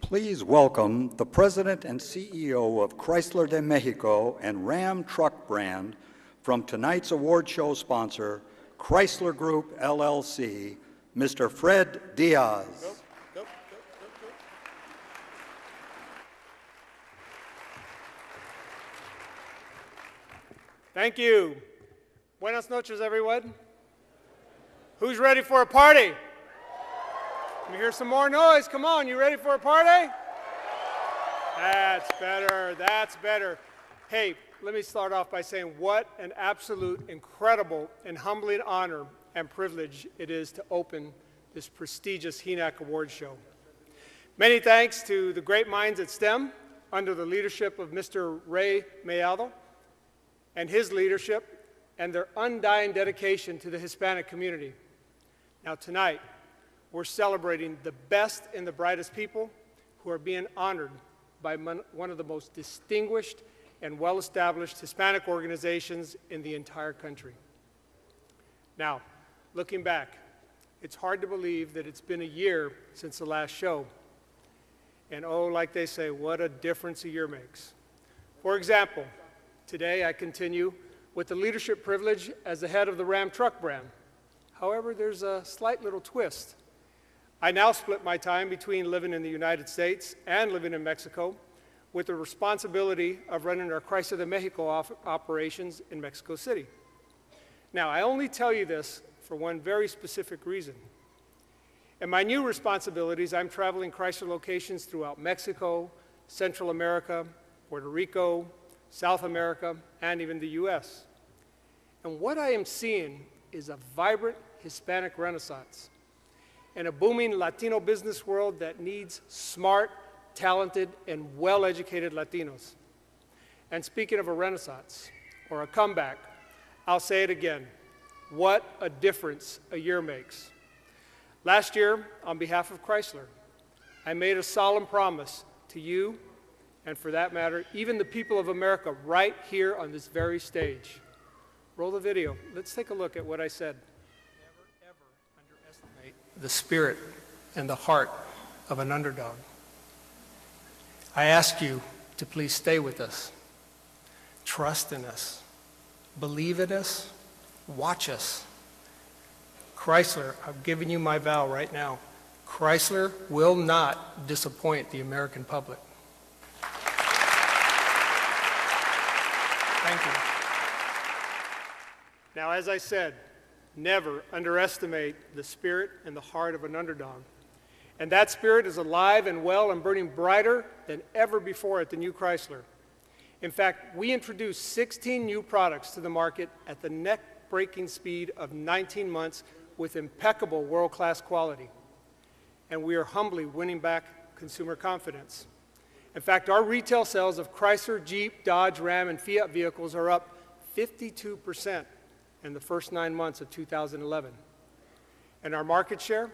Please welcome the President and CEO of Chrysler de Mexico and Ram Truck Brand from tonight's award show sponsor, Chrysler Group, LLC, Mr. Fred Diaz. Go. Thank you. Buenas noches, everyone. Who's ready for a party? Let me hear some more noise. Come on, you ready for a party? That's better, that's better. Hey, let me start off by saying what an absolute, incredible, and humbling honor and privilege it is to open this prestigious HENAC Award Show. Many thanks to the great minds at STEM under the leadership of Mr. Ray Mayaldo and his leadership and their undying dedication to the Hispanic community. Now tonight, we're celebrating the best and the brightest people who are being honored by one of the most distinguished and well-established Hispanic organizations in the entire country. Now, looking back, it's hard to believe that it's been a year since the last show. And oh, like they say, what a difference a year makes. For example, today I continue with the leadership privilege as the head of the Ram Truck Brand. However, there's a slight little twist. I now split my time between living in the United States and living in Mexico with the responsibility of running our Chrysler de Mexico operations in Mexico City. Now, I only tell you this for one very specific reason. In my new responsibilities, I'm traveling Chrysler locations throughout Mexico, Central America, Puerto Rico, South America, and even the US. And what I am seeing is a vibrant Hispanic renaissance and a booming Latino business world that needs smart, talented, and well-educated Latinos. And speaking of a renaissance or a comeback, I'll say it again. What a difference a year makes. Last year, on behalf of Chrysler, I made a solemn promise to you, and for that matter, even the people of America right here on this very stage. Roll the video. Let's take a look at what I said. Never, ever underestimate the spirit and the heart of an underdog. I ask you to please stay with us. Trust in us. Believe in us. Watch us. Chrysler, I've given you my vow right now. Chrysler will not disappoint the American public. Thank you. Now, as I said, never underestimate the spirit and the heart of an underdog. And that spirit is alive and well and burning brighter than ever before at the new Chrysler. In fact, we introduced 16 new products to the market at the neck-breaking speed of 19 months with impeccable world-class quality. And we are humbly winning back consumer confidence. In fact, our retail sales of Chrysler, Jeep, Dodge, Ram, and Fiat vehicles are up 52% in the first 9 months of 2011. And our market share,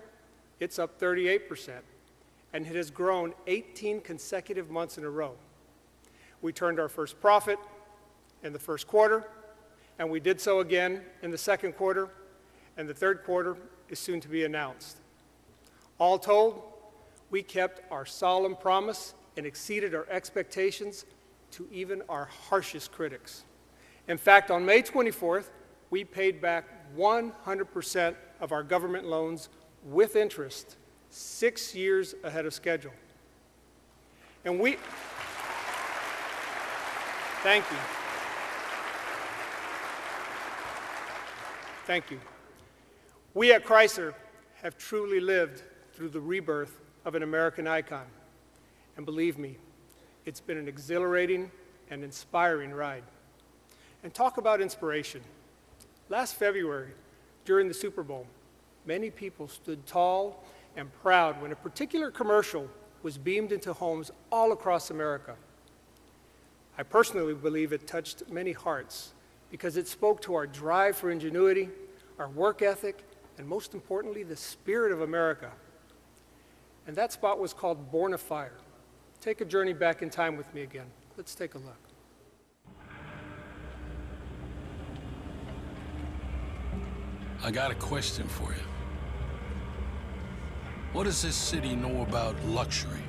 it's up 38%, and it has grown 18 consecutive months in a row. We turned our first profit in the first quarter, and we did so again in the second quarter, and the third quarter is soon to be announced. All told, we kept our solemn promise and exceeded our expectations to even our harshest critics. In fact, on May 24th, we paid back 100% of our government loans with interest 6 years ahead of schedule. And thank you. Thank you. We at Chrysler have truly lived through the rebirth of an American icon. And believe me, it's been an exhilarating and inspiring ride. And talk about inspiration. Last February, during the Super Bowl, many people stood tall and proud when a particular commercial was beamed into homes all across America. I personally believe it touched many hearts because it spoke to our drive for ingenuity, our work ethic, and most importantly, the spirit of America. And that spot was called Born of Fire. Take a journey back in time with me again. Let's take a look. I got a question for you. What does this city know about luxury?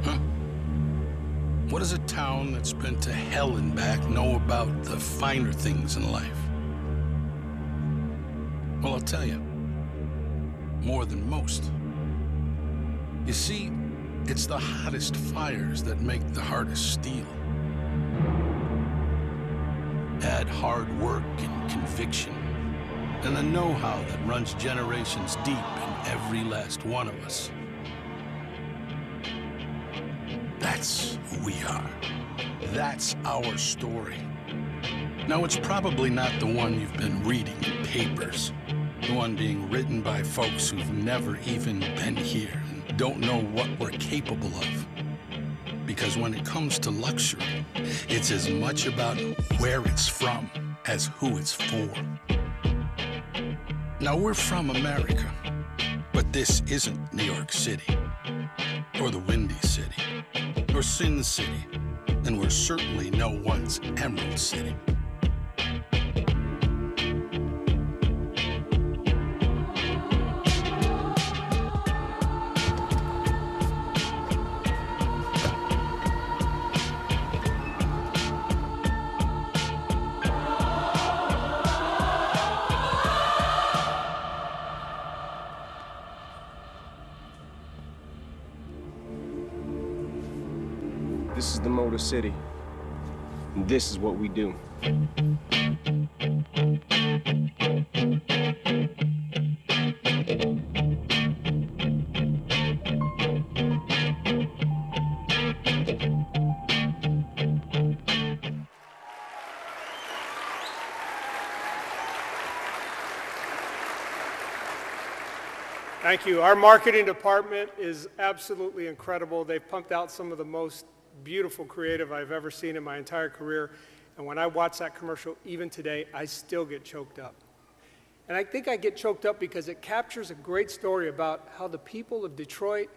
Huh? What does a town that's been to hell and back know about the finer things in life? Well, I'll tell you, more than most. You see, it's the hottest fires that make the hardest steel. Add hard work and conviction, and the know-how that runs generations deep in every last one of us. That's who we are. That's our story. Now, it's probably not the one you've been reading in papers, the one being written by folks who've never even been here and don't know what we're capable of. Because when it comes to luxury, it's as much about where it's from as who it's for. Now, we're from America, but this isn't New York City, or the Windy City, or Sin City, and we're certainly no one's Emerald City. This is the Motor City, and this is what we do. Thank you. Our marketing department is absolutely incredible. They've pumped out some of the most beautiful creative I've ever seen in my entire career. And when I watch that commercial, even today, I still get choked up. And I think I get choked up because it captures a great story about how the people of Detroit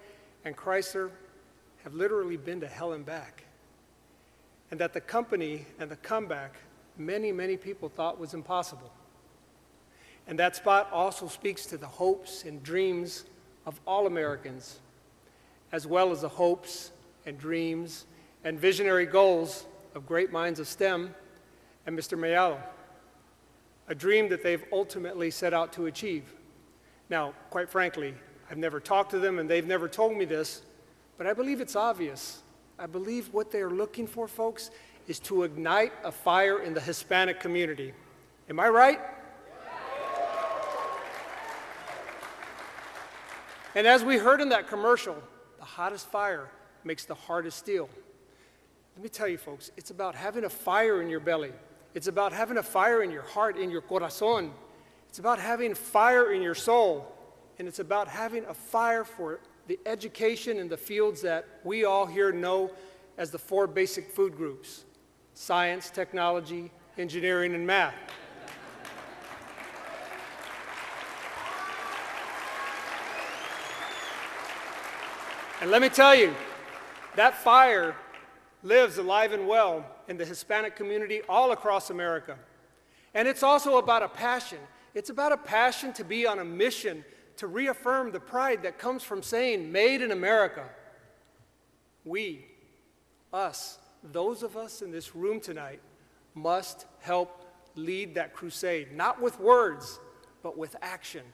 and Chrysler have literally been to hell and back. And that the company and the comeback, many, many people thought was impossible. And that spot also speaks to the hopes and dreams of all Americans, as well as the hopes and dreams and visionary goals of great minds of STEM and Mr. Mayalo, a dream that they've ultimately set out to achieve. Now, quite frankly, I've never talked to them and they've never told me this, but I believe it's obvious. I believe what they're looking for, folks, is to ignite a fire in the Hispanic community. Am I right? And as we heard in that commercial, the hottest fire makes the hardest steel. Let me tell you, folks, it's about having a fire in your belly. It's about having a fire in your heart, in your corazón. It's about having fire in your soul. And it's about having a fire for the education in the fields that we all here know as the 4 basic food groups: science, technology, engineering, and math. And let me tell you, that fire lives alive and well in the Hispanic community all across America. And it's also about a passion. It's about a passion to be on a mission to reaffirm the pride that comes from saying, "Made in America." We, us, those of us in this room tonight, must help lead that crusade, not with words, but with action.